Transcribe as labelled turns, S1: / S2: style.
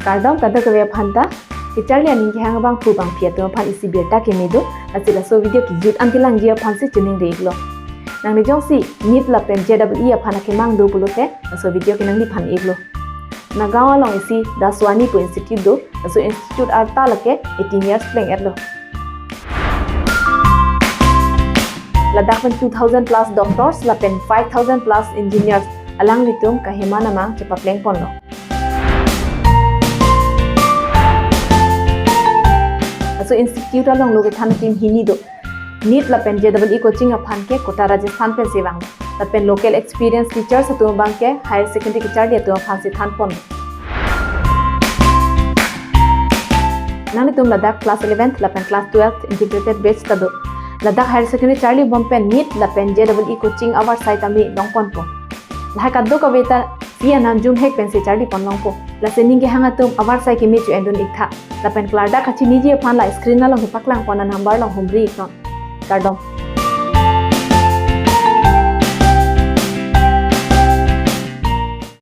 S1: Kardom kada kaya phanta kichali aning ki hang bang phu bang phia to phan isi beta ke medo asila so video ki jut antilang jia phan se chuning reglo nang ni jong si NEET la pen JEE phana ke mang do pulote so video ke nang ni phan eglo nagawa long isi Daswani Institute do so institute arta lake 18 years playing etlo Ladakh 2000 plus doctors la pen 5000 plus engineers alang litum kahimana mang chepa pleng ponlo so institute along loge than team hini do NEET la pen JEE coaching aphan ke kota Rajasthan pen sewang la pen local experience teachers to bang ke higher secondary ke chardi to aphan se than pon nani tum Ladakh class 11th la pen class 12th integrated batch ta do Ladakh higher secondary charli bom pen NEET la pen JEE coaching award site ami long pon po la ka do ka beta sia nam jum hek pen se charli pon long po la se ninge hanga tum award site ke mi chu endon ikha la pen klarda khachi nije phan la screen na long paklang pon number long humri ikon kardom